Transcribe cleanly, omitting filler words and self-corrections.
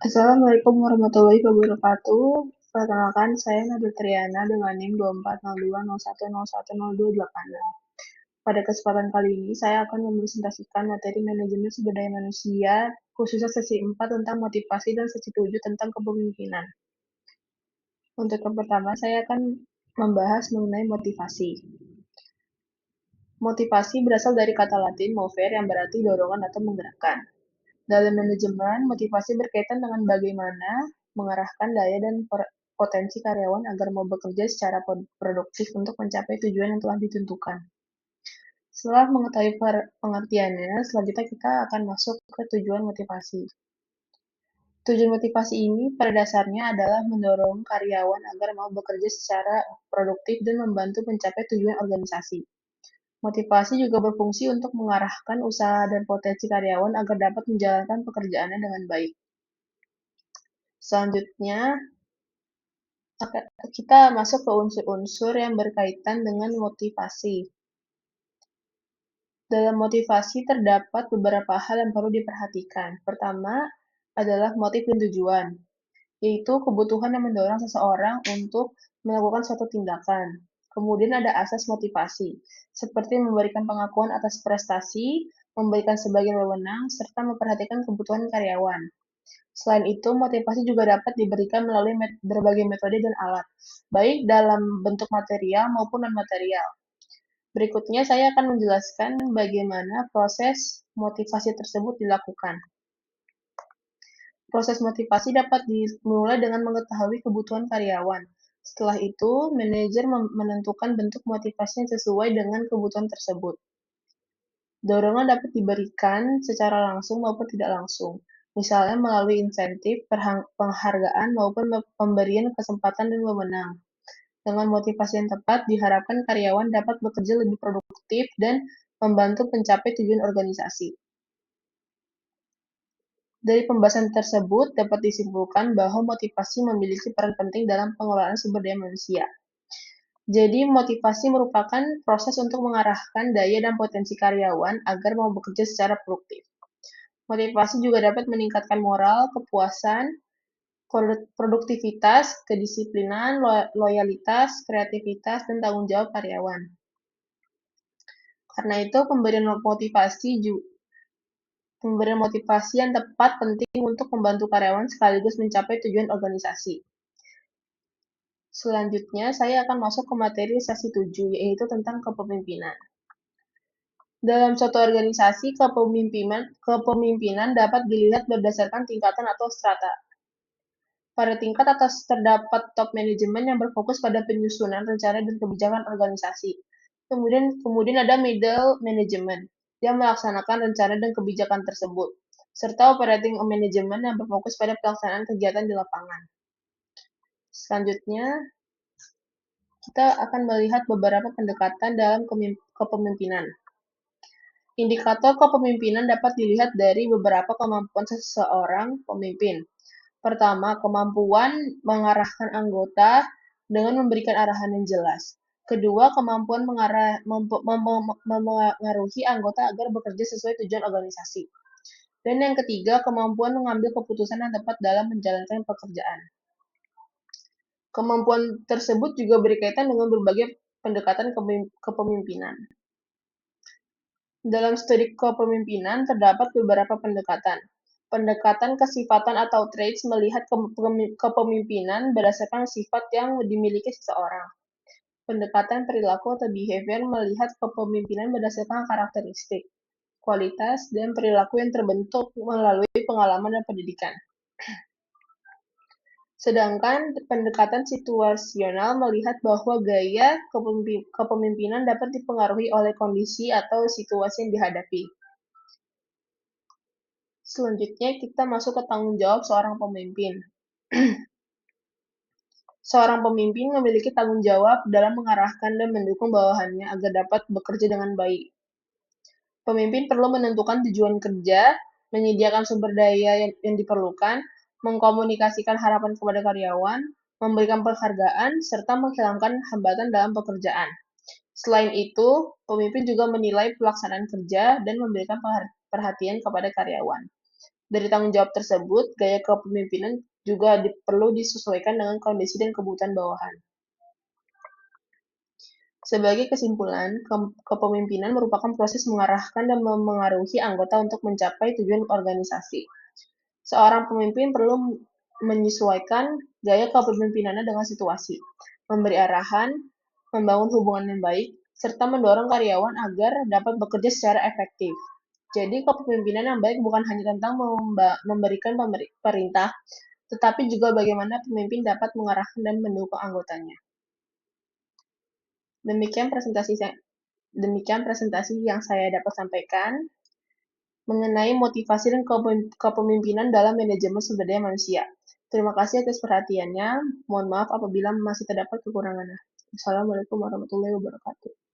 Assalamualaikum warahmatullahi wabarakatuh. Perkenalkan, saya Nadia Triana dengan NIM 240201010286. Pada kesempatan kali ini, saya akan mempresentasikan materi manajemen sumber daya manusia, khususnya sesi 4 tentang motivasi dan sesi 7 tentang kepemimpinan. Untuk yang pertama, saya akan membahas mengenai motivasi. Motivasi berasal dari kata Latin mover yang berarti dorongan atau menggerakkan. Dalam manajemen, motivasi berkaitan dengan bagaimana mengarahkan daya dan potensi karyawan agar mau bekerja secara produktif untuk mencapai tujuan yang telah ditentukan. Setelah mengetahui pengertiannya, selanjutnya kita akan masuk ke tujuan motivasi. Tujuan motivasi ini pada dasarnya adalah mendorong karyawan agar mau bekerja secara produktif dan membantu mencapai tujuan organisasi. Motivasi juga berfungsi untuk mengarahkan usaha dan potensi karyawan agar dapat menjalankan pekerjaannya dengan baik. Selanjutnya, kita masuk ke unsur-unsur yang berkaitan dengan motivasi. Dalam motivasi terdapat beberapa hal yang perlu diperhatikan. Pertama adalah motif dan tujuan, yaitu kebutuhan yang mendorong seseorang untuk melakukan suatu tindakan. Kemudian ada asas motivasi, seperti memberikan pengakuan atas prestasi, memberikan sebagian wewenang, serta memperhatikan kebutuhan karyawan. Selain itu, motivasi juga dapat diberikan melalui berbagai metode dan alat, baik dalam bentuk material maupun non-material. Berikutnya, saya akan menjelaskan bagaimana proses motivasi tersebut dilakukan. Proses motivasi dapat dimulai dengan mengetahui kebutuhan karyawan. Setelah itu, manajer menentukan bentuk motivasi yang sesuai dengan kebutuhan tersebut. Dorongan dapat diberikan secara langsung maupun tidak langsung, misalnya melalui insentif, penghargaan, maupun pemberian kesempatan dan wewenang. Dengan motivasi yang tepat, diharapkan karyawan dapat bekerja lebih produktif dan membantu mencapai tujuan organisasi. Dari pembahasan tersebut dapat disimpulkan bahwa motivasi memiliki peran penting dalam pengelolaan sumber daya manusia. Jadi, motivasi merupakan proses untuk mengarahkan daya dan potensi karyawan agar mau bekerja secara produktif. Motivasi juga dapat meningkatkan moral, kepuasan, produktivitas, kedisiplinan, loyalitas, kreativitas, dan tanggung jawab karyawan. Karena itu, pemberian motivasi yang tepat penting untuk membantu karyawan sekaligus mencapai tujuan organisasi. Selanjutnya, saya akan masuk ke materi sesi 7, yaitu tentang kepemimpinan. Dalam suatu organisasi, kepemimpinan dapat dilihat berdasarkan tingkatan atau strata. Pada tingkat atas terdapat top manajemen yang berfokus pada penyusunan rencana dan kebijakan organisasi. Kemudian ada middle management yang melaksanakan rencana dan kebijakan tersebut, serta operating management yang berfokus pada pelaksanaan kegiatan di lapangan. Selanjutnya, kita akan melihat beberapa pendekatan dalam kepemimpinan. Indikator kepemimpinan dapat dilihat dari beberapa kemampuan seseorang pemimpin. Pertama, kemampuan mengarahkan anggota dengan memberikan arahan yang jelas. Kedua, kemampuan memengaruhi anggota agar bekerja sesuai tujuan organisasi. Dan yang ketiga, kemampuan mengambil keputusan yang tepat dalam menjalankan pekerjaan. Kemampuan tersebut juga berkaitan dengan berbagai pendekatan kepemimpinan. Dalam studi kepemimpinan terdapat beberapa pendekatan. Pendekatan kesifatan atau traits melihat kepemimpinan berdasarkan sifat yang dimiliki seseorang. Pendekatan perilaku atau behavior melihat kepemimpinan berdasarkan karakteristik, kualitas, dan perilaku yang terbentuk melalui pengalaman dan pendidikan. Sedangkan pendekatan situasional melihat bahwa gaya kepemimpinan dapat dipengaruhi oleh kondisi atau situasi yang dihadapi. Selanjutnya kita masuk ke tanggung jawab seorang pemimpin. Seorang pemimpin memiliki tanggung jawab dalam mengarahkan dan mendukung bawahannya agar dapat bekerja dengan baik. Pemimpin perlu menentukan tujuan kerja, menyediakan sumber daya yang diperlukan, mengkomunikasikan harapan kepada karyawan, memberikan penghargaan, serta menghilangkan hambatan dalam pekerjaan. Selain itu, pemimpin juga menilai pelaksanaan kerja dan memberikan perhatian kepada karyawan. Dari tanggung jawab tersebut, gaya kepemimpinan juga perlu disesuaikan dengan kondisi dan kebutuhan bawahan. Sebagai kesimpulan, kepemimpinan merupakan proses mengarahkan dan memengaruhi anggota untuk mencapai tujuan organisasi. Seorang pemimpin perlu menyesuaikan gaya kepemimpinannya dengan situasi, memberi arahan, membangun hubungan yang baik, serta mendorong karyawan agar dapat bekerja secara efektif. Jadi, kepemimpinan yang baik bukan hanya tentang memberikan perintah, tetapi juga bagaimana pemimpin dapat mengarahkan dan mendukung anggotanya. Demikian presentasi yang saya dapat sampaikan mengenai motivasi dan kepemimpinan dalam manajemen sumber daya manusia. Terima kasih atas perhatiannya. Mohon maaf apabila masih terdapat kekurangannya. Assalamualaikum warahmatullahi wabarakatuh.